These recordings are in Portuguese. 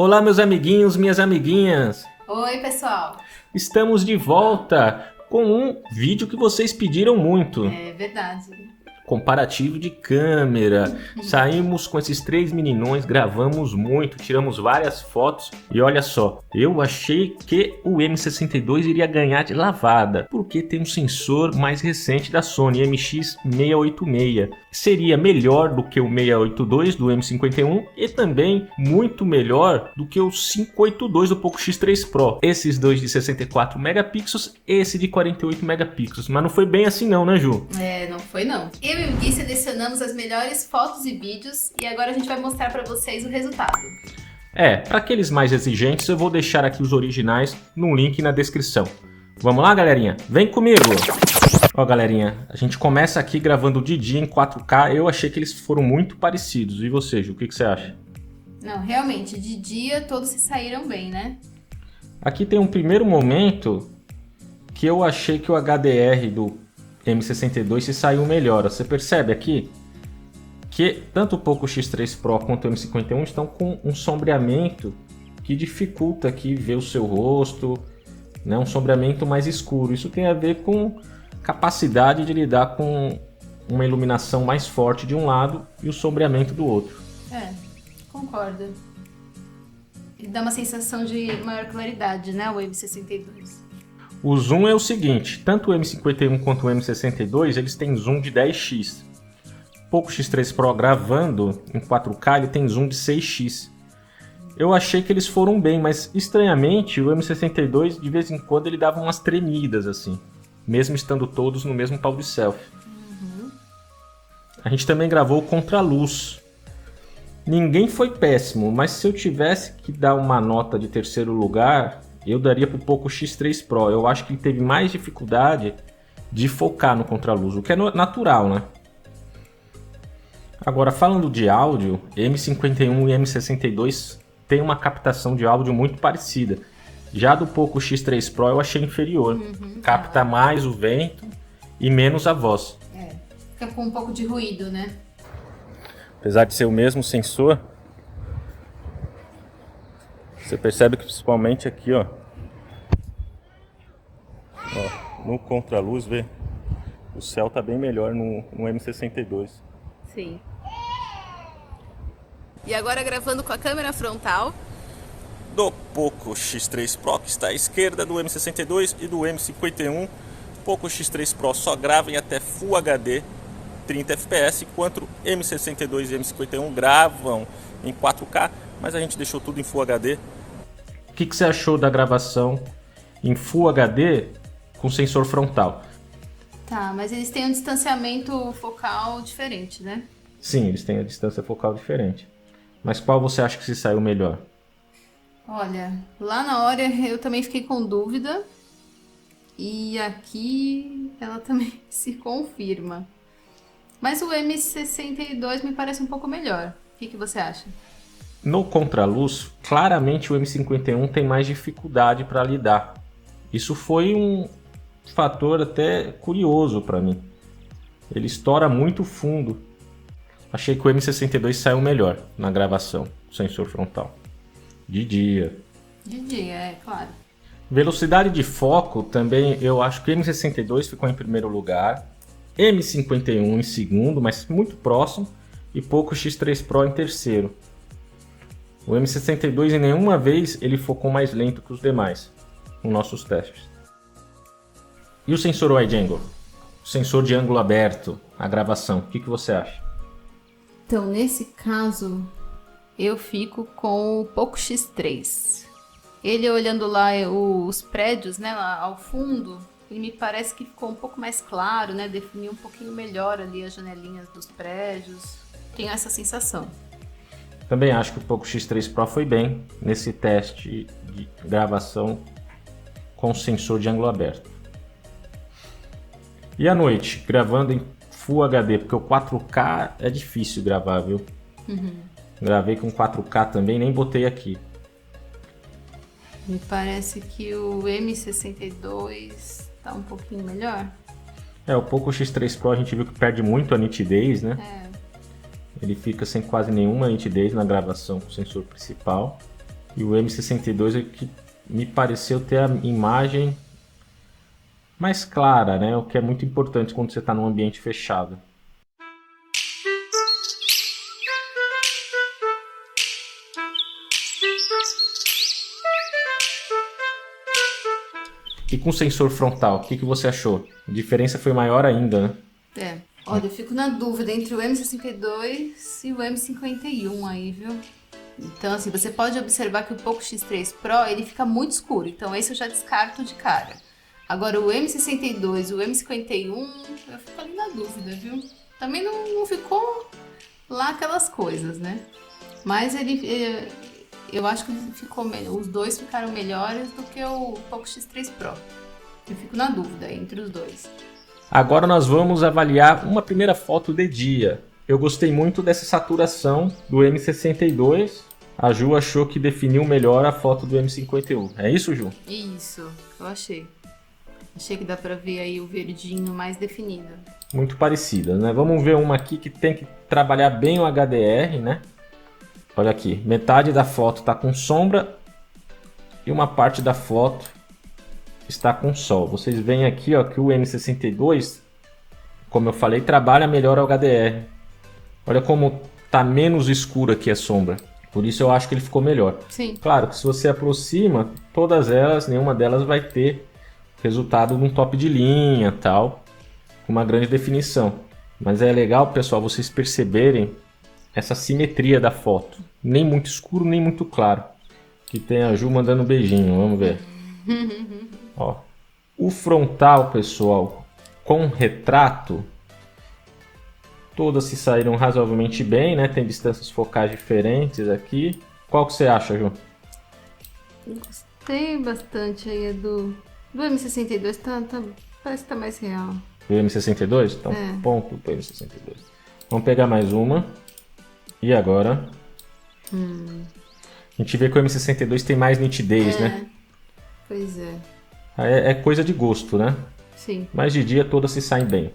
Olá, meus amiguinhos, minhas amiguinhas! Oi, pessoal! Estamos de volta com um vídeo que vocês pediram muito. É verdade. Comparativo de câmera. Saímos com esses três meninões, gravamos muito, tiramos várias fotos e olha só, eu achei que o M62 iria ganhar de lavada, porque tem um sensor mais recente da Sony, MX686. Seria melhor do que o 682 do M51 e também muito melhor do que o 582 do Poco X3 Pro. Esses dois de 64 megapixels, esse de 48 megapixels. Mas não foi bem assim não, né, Ju? Não foi não. Eu e o Gui selecionamos as melhores fotos e vídeos e agora a gente vai mostrar para vocês o resultado. Para aqueles mais exigentes, eu vou deixar aqui os originais no link na descrição. Vamos lá, galerinha? Vem comigo! Ó, galerinha, a gente começa aqui gravando de dia em 4K. Eu achei que eles foram muito parecidos. E você, Ju, o que você acha? Não, realmente, de dia todos se saíram bem, né? Aqui tem um primeiro momento que eu achei que o HDR do M62 se saiu melhor. Você percebe aqui que tanto o Poco X3 Pro quanto o M51 estão com um sombreamento que dificulta aqui ver o seu rosto, né? Um sombreamento mais escuro. Isso tem a ver com capacidade de lidar com uma iluminação mais forte de um lado e o sombreamento do outro. Concordo. Ele dá uma sensação de maior claridade, né, o M62. O zoom é o seguinte, tanto o M51 quanto o M62, eles têm zoom de 10x. O Poco X3 Pro gravando em 4K, ele tem zoom de 6x. Eu achei que eles foram bem, mas estranhamente o M62 de vez em quando ele dava umas tremidas assim, mesmo estando todos no mesmo pau de selfie. A gente também gravou contraluz. Ninguém foi péssimo, mas se eu tivesse que dar uma nota de terceiro lugar, eu daria para o Poco X3 Pro. Eu acho que ele teve mais dificuldade de focar no contraluz, o que é natural, né? Agora, falando de áudio, M51 e M62 tem uma captação de áudio muito parecida. Já do Poco X3 Pro eu achei inferior. Capta mais o vento e menos a voz. Fica com um pouco de ruído, né? Apesar de ser o mesmo sensor, você percebe que principalmente aqui, ó, no contraluz, vê, o céu tá bem melhor no M62. Sim. E agora gravando com a câmera frontal. Do Poco X3 Pro, que está à esquerda do M62 e do M51. Poco X3 Pro só grava em até Full HD 30 fps, enquanto o M62 e M51 gravam em 4K, mas a gente deixou tudo em Full HD. O que você achou da gravação em Full HD com sensor frontal? Tá, mas eles têm um distanciamento focal diferente, né? Sim, eles têm a distância focal diferente. Mas qual você acha que se saiu melhor? Olha, lá na hora eu também fiquei com dúvida. E aqui ela também se confirma. Mas o M62 me parece um pouco melhor. O que você acha? No contraluz, claramente o M51 tem mais dificuldade para lidar. Isso foi um fator até curioso para mim. Ele estoura muito fundo. Achei que o M62 saiu melhor na gravação, sensor frontal. De dia. De dia, claro. Velocidade de foco também, eu acho que o M62 ficou em primeiro lugar. M51 em segundo, mas muito próximo. E Poco X3 Pro em terceiro. O M62 em nenhuma vez ele focou mais lento que os demais nos nossos testes. E o sensor wide angle? O sensor de ângulo aberto, a gravação, o que você acha? Então, nesse caso, eu fico com o Poco X3. Ele olhando lá os prédios, né, lá ao fundo, ele me parece que ficou um pouco mais claro, né, definiu um pouquinho melhor ali as janelinhas dos prédios. Tenho essa sensação. Também acho que o Poco X3 Pro foi bem nesse teste de gravação com sensor de ângulo aberto. E à noite, gravando em Full HD, porque o 4K é difícil gravar, viu? Gravei com 4K também, nem botei aqui. Me parece que o M62 tá um pouquinho melhor. O Poco X3 Pro a gente viu que perde muito a nitidez, né? Ele fica sem quase nenhuma nitidez na gravação com o sensor principal. E o M62 é que me pareceu ter a imagem mais clara, né? O que é muito importante quando você está num ambiente fechado. E com o sensor frontal, o que você achou? A diferença foi maior ainda, né? Olha, eu fico na dúvida entre o M62 e o M51 aí, viu? Então, assim, você pode observar que o Poco X3 Pro, ele fica muito escuro. Então, esse eu já descarto de cara. Agora, o M62 e o M51, eu fico ali na dúvida, viu? Também não ficou lá aquelas coisas, né? Mas eu acho que os dois ficaram melhores do que o Poco X3 Pro. Eu fico na dúvida entre os dois. Agora nós vamos avaliar uma primeira foto de dia. Eu gostei muito dessa saturação do M62. A Ju achou que definiu melhor a foto do M51. É isso, Ju? Isso, eu achei. Achei que dá pra ver aí o verdinho mais definido. Muito parecida, né? Vamos ver uma aqui que tem que trabalhar bem o HDR, né? Olha aqui, metade da foto está com sombra e uma parte da foto está com sol. Vocês veem aqui, ó, que o M62, como eu falei, trabalha melhor o HDR. Olha como tá menos escura aqui a sombra. Por isso eu acho que ele ficou melhor. Sim. Claro que se você aproxima, todas elas, nenhuma delas vai ter resultado de um top de linha, tal, com uma grande definição. Mas é legal, pessoal, vocês perceberem essa simetria da foto. Nem muito escuro, nem muito claro. Aqui tem a Ju mandando um beijinho, vamos ver. Ó, o frontal, pessoal, com retrato, todas se saíram razoavelmente bem, né? Tem distâncias focais diferentes aqui. Qual que você acha, Ju? Gostei bastante aí do M62, parece que tá mais real. O M62? Então, ponto para o M62. Vamos pegar mais uma. E agora? A gente vê que o M62 tem mais nitidez, né? Pois é. É coisa de gosto, né? Sim. Mas de dia todas se saem bem.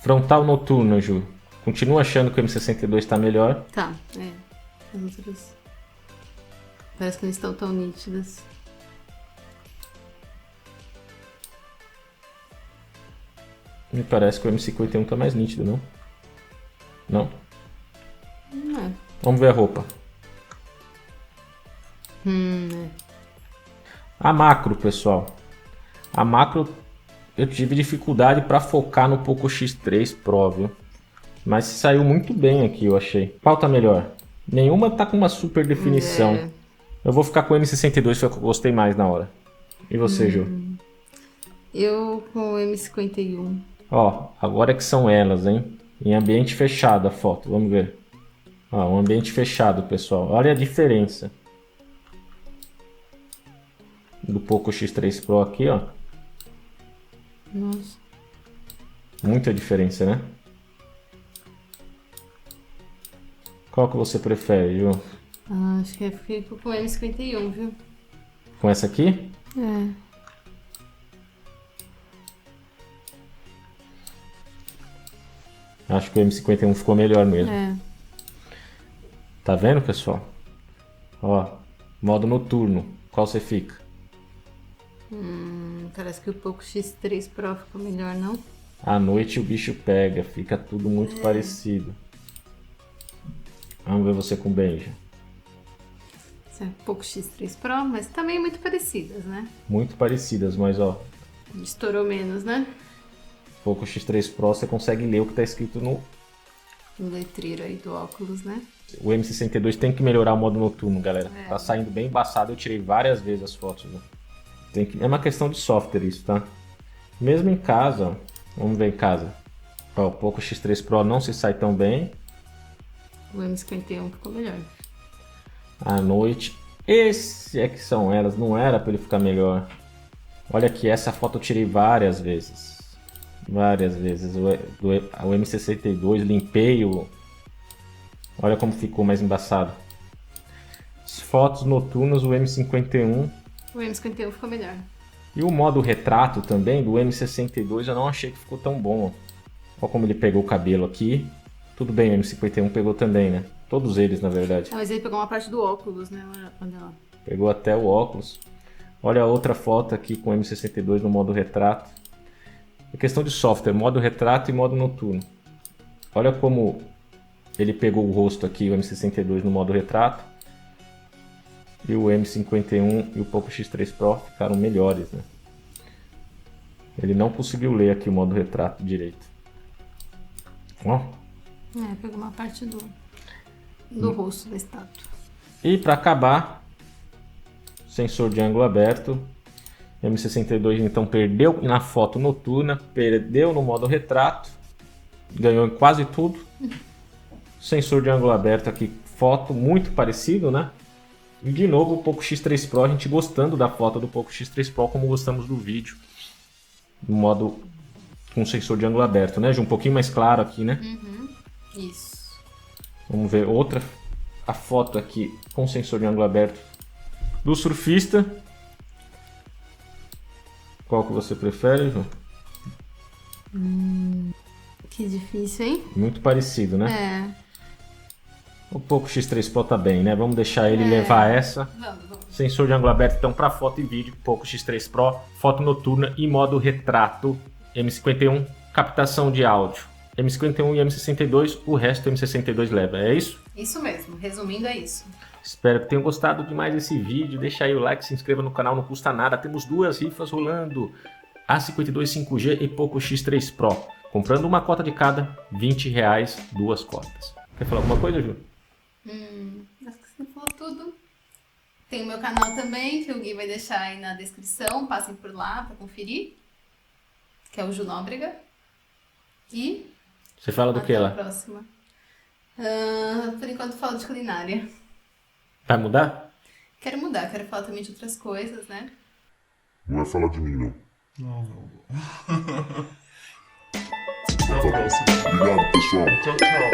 Frontal noturno, Ju. Continua achando que o M62 está melhor? Tá, as outras parece que não estão tão nítidas. Me parece que o M51 está mais nítido, não? Não? Não é. Vamos ver a roupa. A macro, pessoal. A macro eu tive dificuldade para focar no Poco X3 Pro, viu? Mas saiu muito bem aqui, eu achei. Qual tá melhor? Nenhuma tá com uma super definição. Eu vou ficar com o M62, foi o que eu gostei mais na hora. E você, Ju? Eu com o M51. Ó, agora é que são elas, hein? Em ambiente fechado a foto, vamos ver. Ó, um ambiente fechado, pessoal. Olha a diferença. Do Poco X3 Pro aqui, ó. Nossa. Muita diferença, né? Qual que você prefere, Ju? Acho que eu fico com o M51, viu? Com essa aqui? Acho que o M51 ficou melhor mesmo. Tá vendo, pessoal? Ó, modo noturno. Qual você fica? Parece que o Poco X3 Pro ficou melhor, não? À noite o bicho pega, fica tudo muito parecido. Vamos ver você com o Benja. Esse é o Poco X3 Pro, mas também muito parecidas, né? Muito parecidas, mas ó, Estourou menos, né? Poco X3 Pro você consegue ler o que tá escrito no... O letreiro aí do óculos, né? O M62 tem que melhorar o modo noturno, galera. Tá saindo bem embaçado, eu tirei várias vezes as fotos. Né? É uma questão de software isso, tá? Mesmo em casa, ó. Vamos ver em casa. Ó, o Poco X3 Pro não se sai tão bem. O M51 ficou melhor. À noite. Esse é que são elas, não era pra ele ficar melhor. Olha aqui, essa foto eu tirei várias vezes. Várias vezes. O M62, limpei o... Olha como ficou mais embaçado. As fotos noturnas, o M51. O M51 ficou melhor. E o modo retrato também, do M62, eu não achei que ficou tão bom. Olha como ele pegou o cabelo aqui. Tudo bem, o M51 pegou também, né? Todos eles, na verdade. Mas ele pegou uma parte do óculos, né? Olha lá. Pegou até o óculos. Olha a outra foto aqui com o M62 no modo retrato. É questão de software, modo retrato e modo noturno. Olha como ele pegou o rosto aqui, o M62 no modo retrato. E o M51 e o Poco X3 Pro ficaram melhores, né? Ele não conseguiu ler aqui o modo retrato direito. Ó. Pegou uma parte do rosto da estátua. E para acabar, sensor de ângulo aberto. M62 então perdeu na foto noturna, perdeu no modo retrato, ganhou em quase tudo. Sensor de ângulo aberto aqui, foto muito parecido, né? E de novo o Poco X3 Pro, a gente gostando da foto do Poco X3 Pro como gostamos do vídeo. No modo com sensor de ângulo aberto, né? Já um pouquinho mais claro aqui, né? Isso. Vamos ver outra, a foto aqui com sensor de ângulo aberto do surfista. Qual que você prefere, João? Que difícil, hein? Muito parecido, né? É. O Poco X3 Pro tá bem, né? Vamos deixar ele levar essa. Vamos. Sensor de ângulo aberto, então, para foto e vídeo. Poco X3 Pro, foto noturna e modo retrato. M51, captação de áudio. M51 e M62, o resto M62 leva. É isso? Isso mesmo. Resumindo, é isso. Espero que tenham gostado demais desse vídeo. Deixa aí o like, se inscreva no canal, não custa nada. Temos 2 rifas rolando. A52 5G e Poco X3 Pro. Comprando uma cota de cada, R$20, 2 cotas. Quer falar alguma coisa, Ju? Acho que você falou tudo. Tem o meu canal também, que o Gui vai deixar aí na descrição. Passem por lá para conferir. Que é o Ju Nóbrega. E Você fala do que até a lá? próxima. Por enquanto falo de culinária. Vai mudar? Quero mudar, quero falar também de outras coisas, né? Não vai falar de mim, não. Não. Obrigado, pessoal. Tchau, tchau.